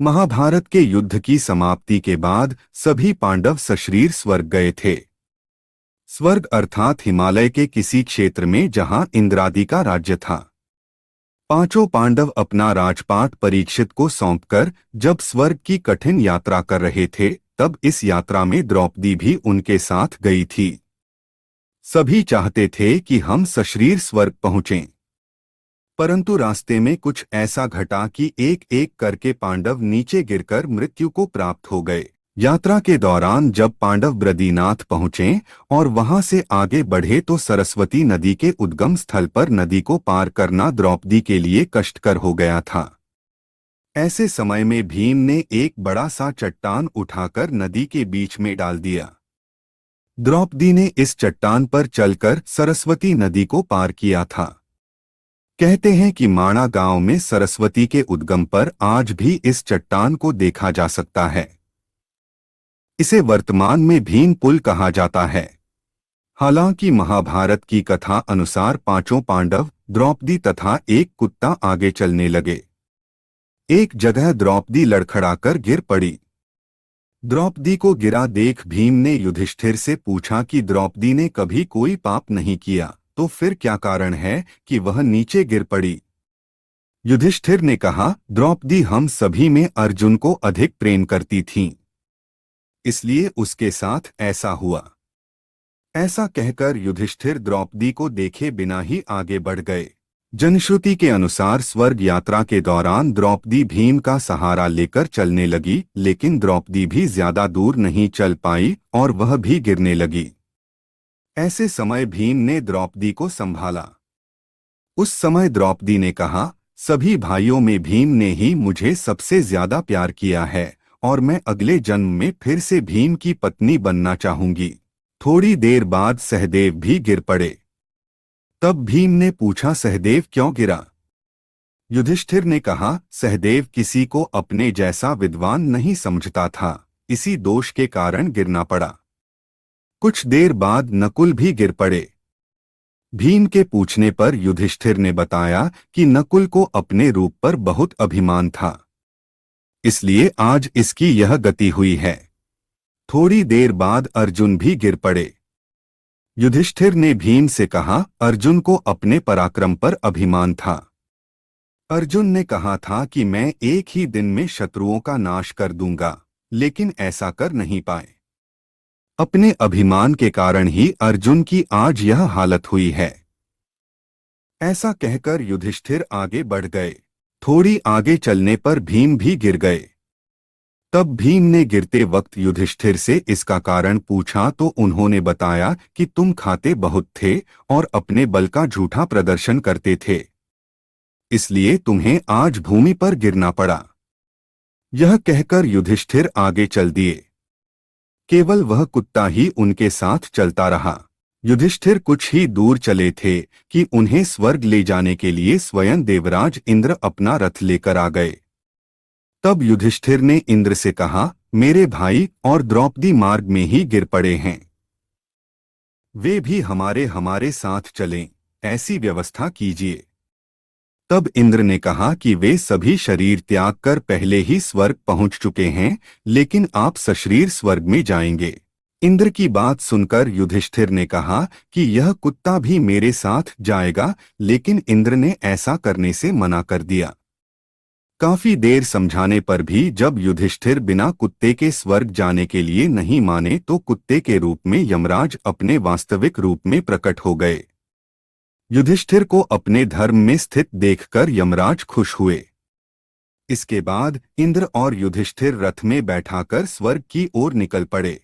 महाभारत के युद्ध की समाप्ति के बाद सभी पांडव सशरीर स्वर्ग गए थे। स्वर्ग अर्थात हिमालय के किसी क्षेत्र में जहां इंद्रादि का राज्य था। पांचों पांडव अपना राजपाट परीक्षित को सौंपकर जब स्वर्ग की कठिन यात्रा कर रहे थे, तब इस यात्रा में द्रौपदी भी उनके साथ गई थी। सभी चाहते थे कि हम सशरीर स्वर्ग पहुंचें, परंतु रास्ते में कुछ ऐसा घटा कि एक एक करके पांडव नीचे गिरकर मृत्यु को प्राप्त हो गए। यात्रा के दौरान जब पांडव बद्रीनाथ पहुंचे और वहां से आगे बढ़े तो सरस्वती नदी के उद्गम स्थल पर नदी को पार करना द्रौपदी के लिए कष्टकर हो गया था। ऐसे समय में भीम ने एक बड़ा सा चट्टान उठाकर नदी के बीच में डाल दिया। द्रौपदी ने इस चट्टान पर चलकर सरस्वती नदी को पार किया था। कहते हैं कि माणा गांव में सरस्वती के उद्गम पर आज भी इस चट्टान को देखा जा सकता है। इसे वर्तमान में भीम पुल कहा जाता है। हालांकि महाभारत की कथा अनुसार पांचों पांडव, द्रौपदी तथा एक कुत्ता आगे चलने लगे। एक जगह द्रौपदी लड़खड़ाकर गिर पड़ी। द्रौपदी को गिरा देख भीम ने युधिष्ठिर से पूछा कि द्रौपदी ने कभी कोई पाप नहीं किया, तो फिर क्या कारण है कि वह नीचे गिर पड़ी। युधिष्ठिर ने कहा, द्रौपदी हम सभी में अर्जुन को अधिक प्रेम करती थीं, इसलिए उसके साथ ऐसा हुआ। ऐसा कहकर युधिष्ठिर द्रौपदी को देखे बिना ही आगे बढ़ गए। जनश्रुति के अनुसार स्वर्ग यात्रा के दौरान द्रौपदी भीम का सहारा लेकर चलने लगी, लेकिन द्रौपदी भी ज्यादा दूर नहीं चल पाई और वह भी गिरने लगी। ऐसे समय भीम ने द्रौपदी को संभाला। उस समय द्रौपदी ने कहा, सभी भाइयों में भीम ने ही मुझे सबसे ज्यादा प्यार किया है और मैं अगले जन्म में फिर से भीम की पत्नी बनना चाहूंगी। थोड़ी देर बाद सहदेव भी गिर पड़े। तब भीम ने पूछा, सहदेव क्यों गिरा? युधिष्ठिर ने कहा, सहदेव किसी को अपने जैसा विद्वान नहीं समझता था, इसी दोष के कारण गिरना पड़ा। कुछ देर बाद नकुल भी गिर पड़े। भीम के पूछने पर युधिष्ठिर ने बताया कि नकुल को अपने रूप पर बहुत अभिमान था, इसलिए आज इसकी यह गति हुई है। थोड़ी देर बाद अर्जुन भी गिर पड़े। युधिष्ठिर ने भीम से कहा, अर्जुन को अपने पराक्रम पर अभिमान था। अर्जुन ने कहा था कि मैं एक ही दिन में शत्रुओं का नाश कर दूंगा, लेकिन ऐसा कर नहीं पाए। अपने अभिमान के कारण ही अर्जुन की आज यह हालत हुई है। ऐसा कहकर युधिष्ठिर आगे बढ़ गए। थोड़ी आगे चलने पर भीम भी गिर गए। तब भीम ने गिरते वक्त युधिष्ठिर से इसका कारण पूछा तो उन्होंने बताया कि तुम खाते बहुत थे और अपने बल का झूठा प्रदर्शन करते थे, इसलिए तुम्हें आज भूमि पर गिरना पड़ा। यह कहकर युधिष्ठिर आगे चल दिए। केवल वह कुत्ता ही उनके साथ चलता रहा। युधिष्ठिर कुछ ही दूर चले थे कि उन्हें स्वर्ग ले जाने के लिए स्वयं देवराज इंद्र अपना रथ लेकर आ गए। तब युधिष्ठिर ने इंद्र से कहा, मेरे भाई और द्रौपदी मार्ग में ही गिर पड़े हैं, वे भी हमारे साथ चलें, ऐसी व्यवस्था कीजिए। तब इंद्र ने कहा कि वे सभी शरीर त्याग कर पहले ही स्वर्ग पहुंच चुके हैं, लेकिन आप सशरीर स्वर्ग में जाएंगे। इंद्र की बात सुनकर युधिष्ठिर ने कहा कि यह कुत्ता भी मेरे साथ जाएगा, लेकिन इंद्र ने ऐसा करने से मना कर दिया। काफी देर समझाने पर भी जब युधिष्ठिर बिना कुत्ते के स्वर्ग जाने के लिए नहीं माने तो कुत्ते के रूप में यमराज अपने वास्तविक रूप में प्रकट हो गए। युधिष्ठिर को अपने धर्म में स्थित देखकर यमराज खुश हुए। इसके बाद इंद्र और युधिष्ठिर रथ में बैठाकर स्वर्ग की ओर निकल पड़े।